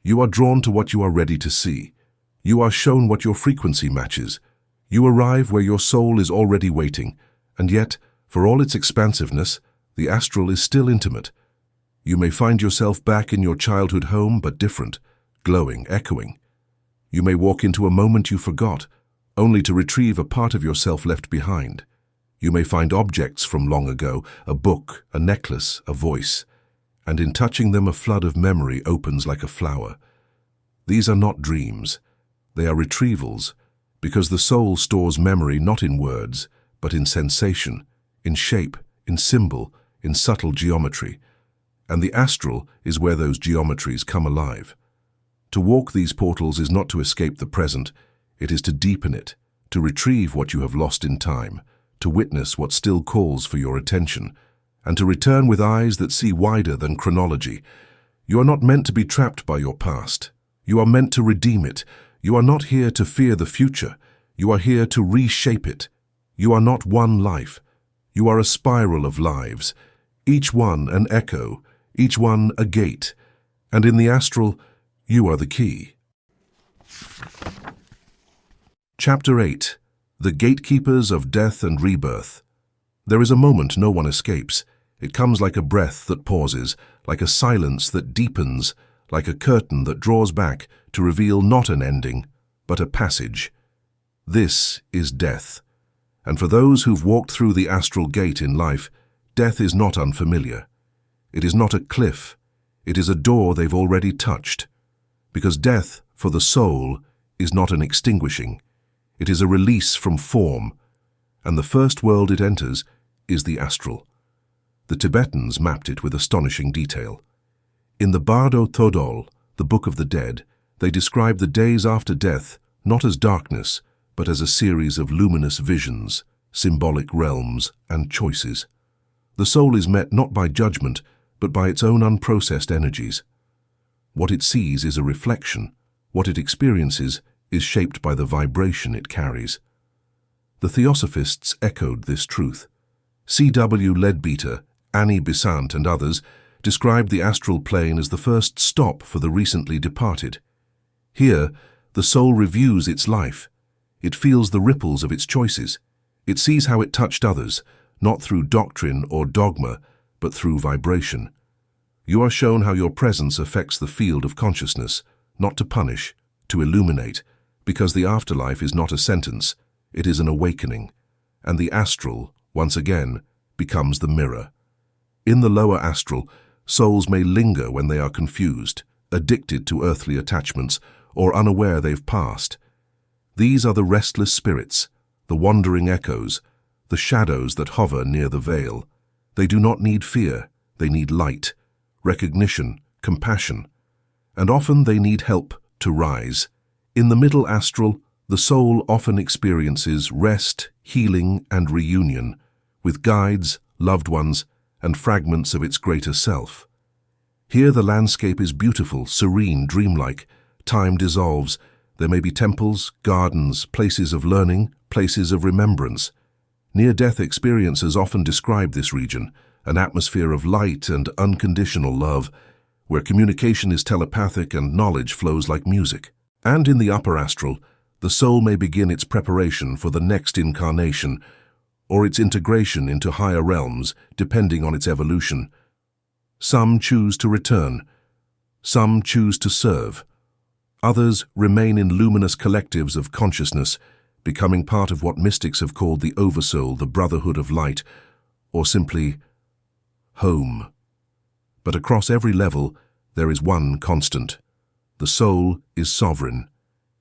You are drawn to what you are ready to see. You are shown what your frequency matches. You arrive where your soul is already waiting, and yet, for all its expansiveness, the astral is still intimate. You may find yourself back in your childhood home, but different, glowing, echoing. You may walk into a moment you forgot, only to retrieve a part of yourself left behind. You may find objects from long ago, a book, a necklace, a voice, and in touching them a flood of memory opens like a flower. These are not dreams. They are retrievals, because the soul stores memory not in words, but in sensation, in shape, in symbol, in subtle geometry. And the astral is where those geometries come alive. To walk these portals is not to escape the present, it is to deepen it, to retrieve what you have lost in time, to witness what still calls for your attention, and to return with eyes that see wider than chronology. You are not meant to be trapped by your past. You are meant to redeem it. You are not here to fear the future. You are here to reshape it. You are not one life. You are a spiral of lives, each one an echo, each one a gate, and in the astral, you are the key. Chapter 8. The Gatekeepers of Death and Rebirth. There is a moment no one escapes. It comes like a breath that pauses, like a silence that deepens, like a curtain that draws back to reveal not an ending, but a passage. This is death. And for those who've walked through the astral gate in life, death is not unfamiliar. It is not a cliff. It is a door they've already touched. Because death, for the soul, is not an extinguishing. It is a release from form, and the first world it enters is the astral. The Tibetans mapped it with astonishing detail. In the Bardo Thödol, the Book of the Dead, they describe the days after death not as darkness, but as a series of luminous visions, symbolic realms, and choices. The soul is met not by judgment, but by its own unprocessed energies. What it sees is a reflection. What it experiences is shaped by the vibration it carries. The Theosophists echoed this truth. C.W. Leadbeater, Annie Besant, and others described the astral plane as the first stop for the recently departed. Here, the soul reviews its life. It feels the ripples of its choices. It sees how it touched others, not through doctrine or dogma, but through vibration. You are shown how your presence affects the field of consciousness, not to punish, to illuminate, because the afterlife is not a sentence, it is an awakening, and the astral, once again, becomes the mirror. In the lower astral, souls may linger when they are confused, addicted to earthly attachments, or unaware they've passed. These are the restless spirits, the wandering echoes, the shadows that hover near the veil. They do not need fear, they need light, recognition, compassion, and often they need help to rise. In the middle astral, the soul often experiences rest, healing, and reunion with guides, loved ones, and fragments of its greater self. Here the landscape is beautiful, serene, dreamlike. Time dissolves. There may be temples, gardens, places of learning, places of remembrance. Near-death experiences often describe this region, an atmosphere of light and unconditional love, where communication is telepathic and knowledge flows like music. And in the upper astral, the soul may begin its preparation for the next incarnation, or its integration into higher realms, depending on its evolution. Some choose to return. Some choose to serve. Others remain in luminous collectives of consciousness, becoming part of what mystics have called the Oversoul, the Brotherhood of Light, or simply home. But across every level, there is one constant. The soul is sovereign.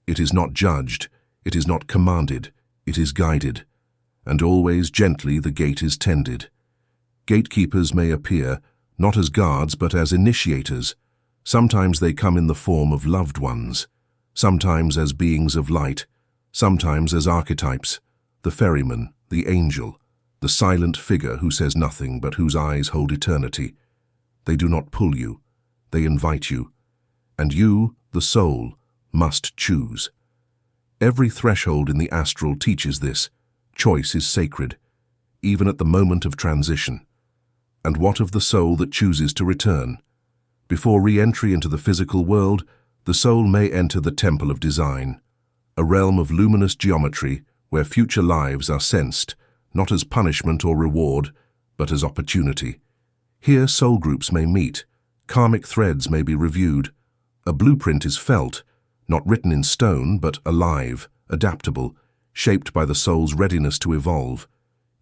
It is not judged, it is not commanded, it is guided. And always gently the gate is tended. Gatekeepers may appear, not as guards but as initiators. Sometimes they come in the form of loved ones, sometimes as beings of light, sometimes as archetypes, the ferryman, the angel, the silent figure who says nothing but whose eyes hold eternity. They do not pull you, they invite you, and you, the soul, must choose. Every threshold in the astral teaches this. Choice is sacred, even at the moment of transition. And what of the soul that chooses to return? Before re-entry into the physical world, the soul may enter the temple of design, a realm of luminous geometry where future lives are sensed, not as punishment or reward, but as opportunity. Here soul groups may meet, karmic threads may be reviewed. A blueprint is felt, not written in stone, but alive, adaptable, shaped by the soul's readiness to evolve.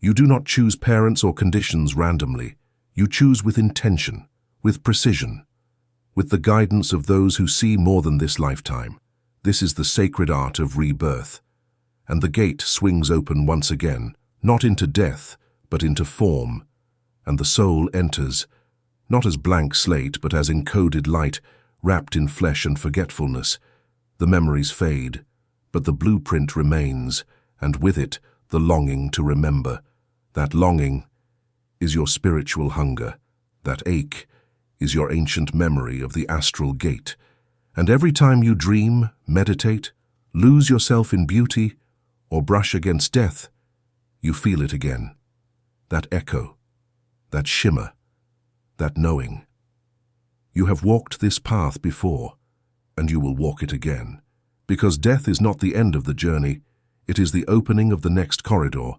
You do not choose parents or conditions randomly. You choose with intention, with precision, with the guidance of those who see more than this lifetime. This is the sacred art of rebirth. And the gate swings open once again, not into death, but into form. And the soul enters, not as blank slate, but as encoded light, wrapped in flesh and forgetfulness. The memories fade, but the blueprint remains, and with it, the longing to remember. That longing is your spiritual hunger. That ache is your ancient memory of the Astral Gate. And every time you dream, meditate, lose yourself in beauty, or brush against death, you feel it again. That echo, that shimmer, that knowing. You have walked this path before, and you will walk it again. Because death is not the end of the journey, it is the opening of the next corridor,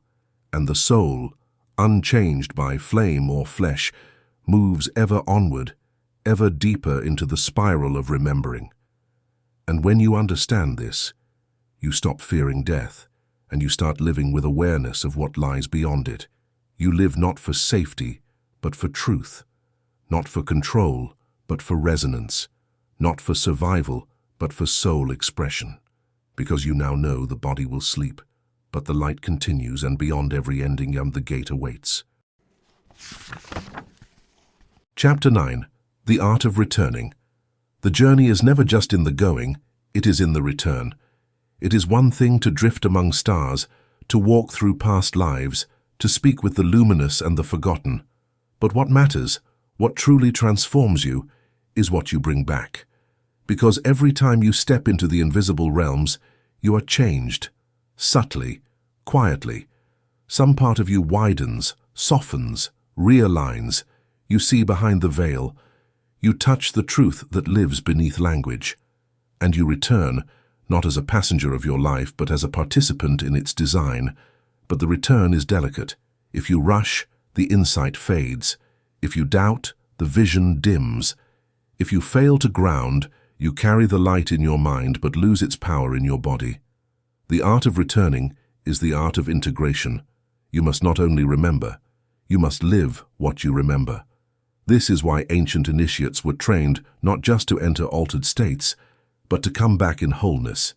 and the soul, unchanged by flame or flesh, moves ever onward, ever deeper into the spiral of remembering. And when you understand this, you stop fearing death, and you start living with awareness of what lies beyond it. You live not for safety, but for truth, not for control, but for resonance, not for survival, but for soul expression. Because you now know the body will sleep, but the light continues, and beyond every ending the gate awaits. Chapter 9. The Art of Returning. The journey is never just in the going, it is in the return. It is one thing to drift among stars, to walk through past lives, to speak with the luminous and the forgotten. But what matters, what truly transforms you, is what you bring back. Because every time you step into the invisible realms, you are changed, subtly, quietly. Some part of you widens, softens, realigns. You see behind the veil. You touch the truth that lives beneath language. And you return, not as a passenger of your life, but as a participant in its design. But the return is delicate. If you rush, the insight fades. If you doubt, the vision dims. If you fail to ground, you carry the light in your mind but lose its power in your body. The art of returning is the art of integration. You must not only remember, you must live what you remember. This is why ancient initiates were trained not just to enter altered states, but to come back in wholeness.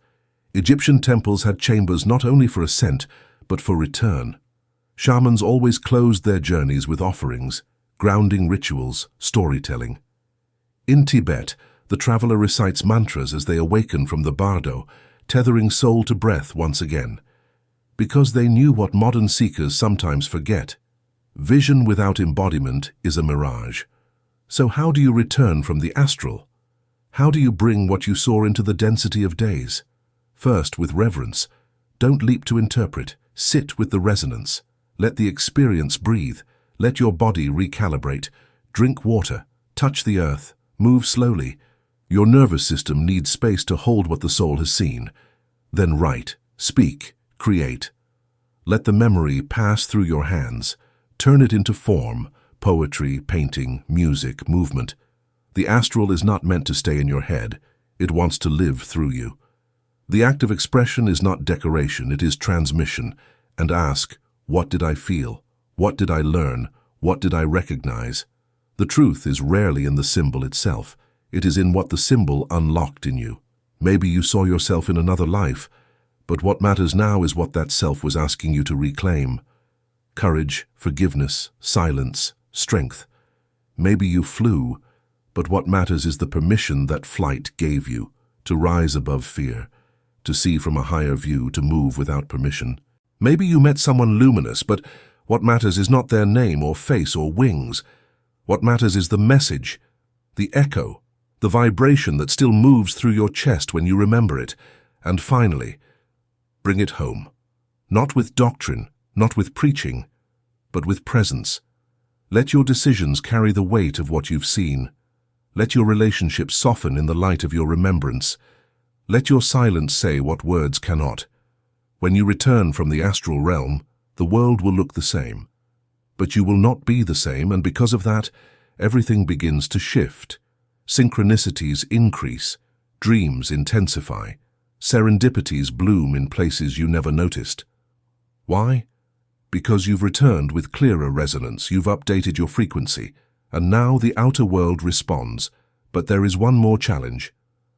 Egyptian temples had chambers not only for ascent, but for return. Shamans always closed their journeys with offerings, grounding rituals, storytelling. In Tibet, the traveler recites mantras as they awaken from the Bardo, tethering soul to breath once again. Because they knew what modern seekers sometimes forget. Vision without embodiment is a mirage. So how do you return from the astral? How do you bring what you saw into the density of days? First, with reverence. Don't leap to interpret. Sit with the resonance. Let the experience breathe. Let your body recalibrate. Drink water. Touch the earth. Move slowly. Your nervous system needs space to hold what the soul has seen. Then write, speak, create. Let the memory pass through your hands. Turn it into form, poetry, painting, music, movement. The astral is not meant to stay in your head. It wants to live through you. The act of expression is not decoration, it is transmission. And ask, what did I feel? What did I learn? What did I recognize? The truth is rarely in the symbol itself. It is in what the symbol unlocked in you. Maybe you saw yourself in another life, but what matters now is what that self was asking you to reclaim. Courage, forgiveness, silence, strength. Maybe you flew, but what matters is the permission that flight gave you, to rise above fear, to see from a higher view, to move without permission. Maybe you met someone luminous, but what matters is not their name or face or wings. What matters is the message, the echo, the vibration that still moves through your chest when you remember it. And finally, bring it home. Not with doctrine, not with preaching, but with presence. Let your decisions carry the weight of what you've seen. Let your relationships soften in the light of your remembrance. Let your silence say what words cannot. When you return from the astral realm, the world will look the same. But you will not be the same, and because of that, everything begins to shift. Synchronicities increase, dreams intensify, serendipities bloom in places you never noticed. Why? Because you've returned with clearer resonance, you've updated your frequency, and now the outer world responds. But there is one more challenge,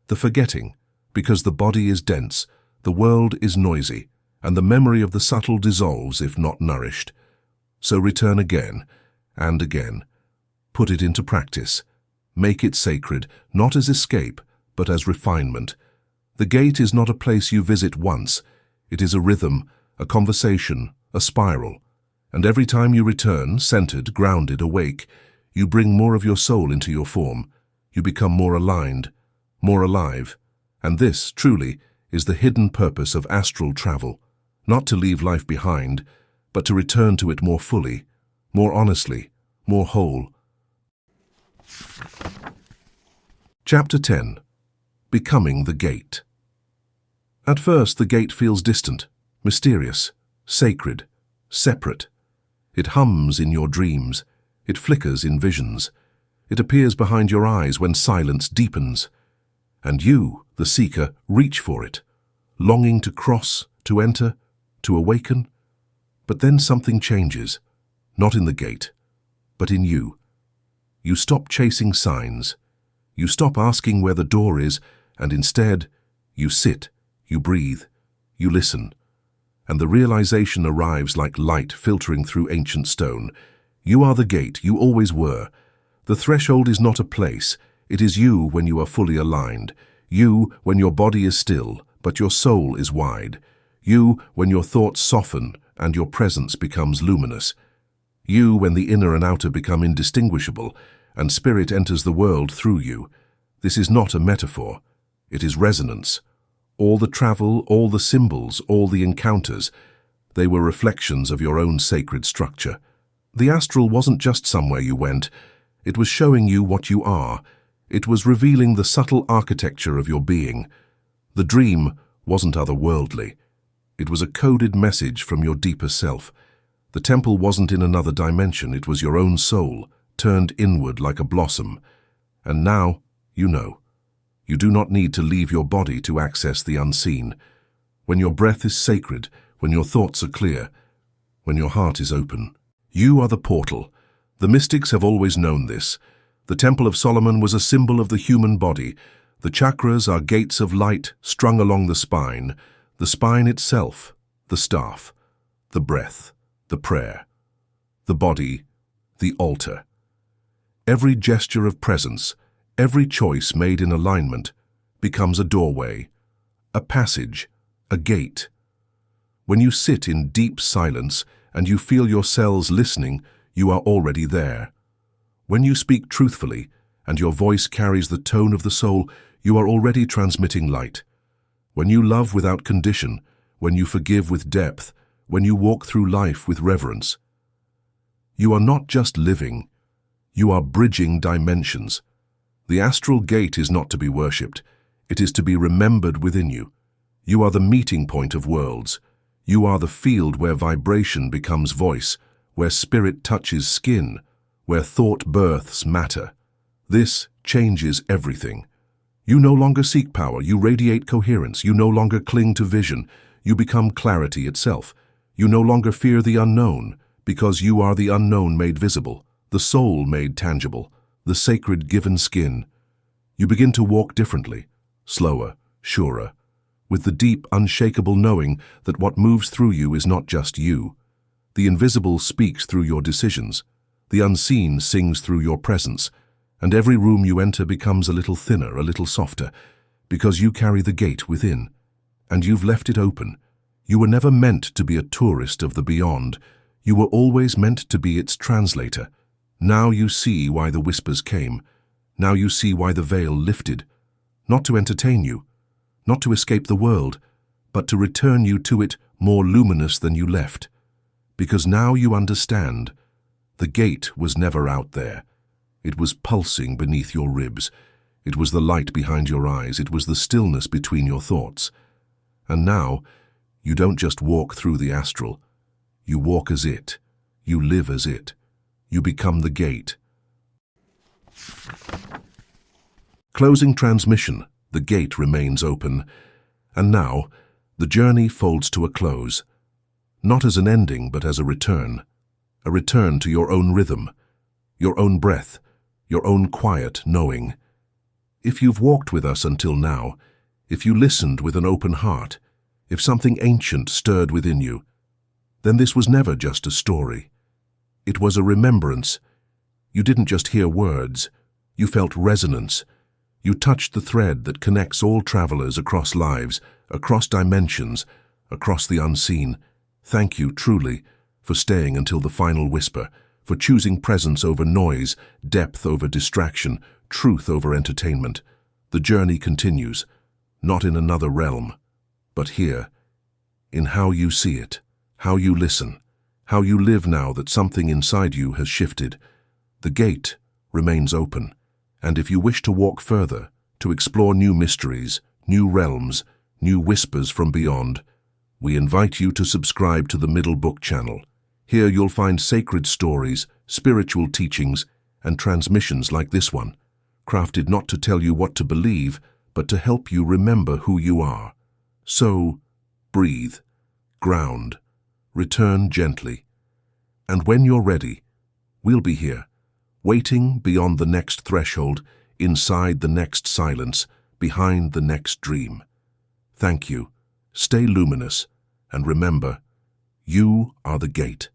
the forgetting. Because the body is dense, the world is noisy, and the memory of the subtle dissolves if not nourished. So return again and again. Put it into practice. Make it sacred, not as escape, but as refinement. The gate is not a place you visit once. It is a rhythm, a conversation, a spiral. And every time you return, centered, grounded, awake, you bring more of your soul into your form. You become more aligned, more alive. And this, truly, is the hidden purpose of astral travel. Not to leave life behind, but to return to it more fully, more honestly, more whole. Chapter 10. Becoming the Gate. At first, the gate feels distant, mysterious, sacred, separate. It hums in your dreams. It flickers in visions. It appears behind your eyes when silence deepens. And you, the seeker, reach for it, longing to cross, to enter, to awaken. But then something changes, not in the gate, but in you. You stop chasing signs. You stop asking where the door is, and instead, you sit, you breathe, you listen. And the realization arrives like light filtering through ancient stone. You are the gate, you always were. The threshold is not a place. It is you when you are fully aligned. You when your body is still, but your soul is wide. You when your thoughts soften and your presence becomes luminous. You when the inner and outer become indistinguishable and spirit enters the world through you. This is not a metaphor. It is resonance. All the travel, all the symbols, all the encounters, they were reflections of your own sacred structure. The astral wasn't just somewhere you went. It was showing you what you are. It was revealing the subtle architecture of your being. The dream wasn't otherworldly. It was a coded message from your deeper self. The temple wasn't in another dimension. It was your own soul, turned inward like a blossom. And now, you know. You do not need to leave your body to access the unseen. When your breath is sacred, when your thoughts are clear, when your heart is open, you are the portal. The mystics have always known this. The Temple of Solomon was a symbol of the human body. The chakras are gates of light strung along the spine itself, the staff, the breath, the prayer, the body, the altar. Every gesture of presence, every choice made in alignment becomes a doorway, a passage, a gate. When you sit in deep silence and you feel your cells listening, you are already there. When you speak truthfully and your voice carries the tone of the soul, you are already transmitting light. When you love without condition, when you forgive with depth, when you walk through life with reverence, you are not just living, you are bridging dimensions. The astral gate is not to be worshipped, it is to be remembered within you. You are the meeting point of worlds. You are the field where vibration becomes voice, where spirit touches skin, where thought births matter. This changes everything. You no longer seek power, you radiate coherence, you no longer cling to vision, you become clarity itself. You no longer fear the unknown, because you are the unknown made visible, the soul made tangible, the sacred given skin. You begin to walk differently, slower, surer, with the deep, unshakable knowing that what moves through you is not just you. The invisible speaks through your decisions, the unseen sings through your presence, and every room you enter becomes a little thinner, a little softer, because you carry the gate within, and you've left it open. You were never meant to be a tourist of the beyond. You were always meant to be its translator. Now you see why the whispers came. Now you see why the veil lifted. Not to entertain you, not to escape the world, but to return you to it more luminous than you left. Because now you understand. The gate was never out there. It was pulsing beneath your ribs. It was the light behind your eyes. It was the stillness between your thoughts. And now, you don't just walk through the astral. You walk as it. You live as it. You become the gate. Closing transmission. The gate remains open. And now, the journey folds to a close. Not as an ending, but as a return. A return to your own rhythm, your own breath, your own quiet knowing. If you've walked with us until now, if you listened with an open heart, if something ancient stirred within you, then this was never just a story. It was a remembrance. You didn't just hear words, you felt resonance. You touched the thread that connects all travelers across lives, across dimensions, across the unseen. Thank you, truly, for staying until the final whisper, for choosing presence over noise, depth over distraction, truth over entertainment. The journey continues, not in another realm, but here, in how you see it, how you listen, how you live now that something inside you has shifted. The gate remains open, and if you wish to walk further, to explore new mysteries, new realms, new whispers from beyond, we invite you to subscribe to the Middle Book channel. Here you'll find sacred stories, spiritual teachings, and transmissions like this one, crafted not to tell you what to believe, but to help you remember who you are. So, breathe, ground, return gently. And when you're ready, we'll be here, waiting beyond the next threshold, inside the next silence, behind the next dream. Thank you. Stay luminous, and remember, you are the gate.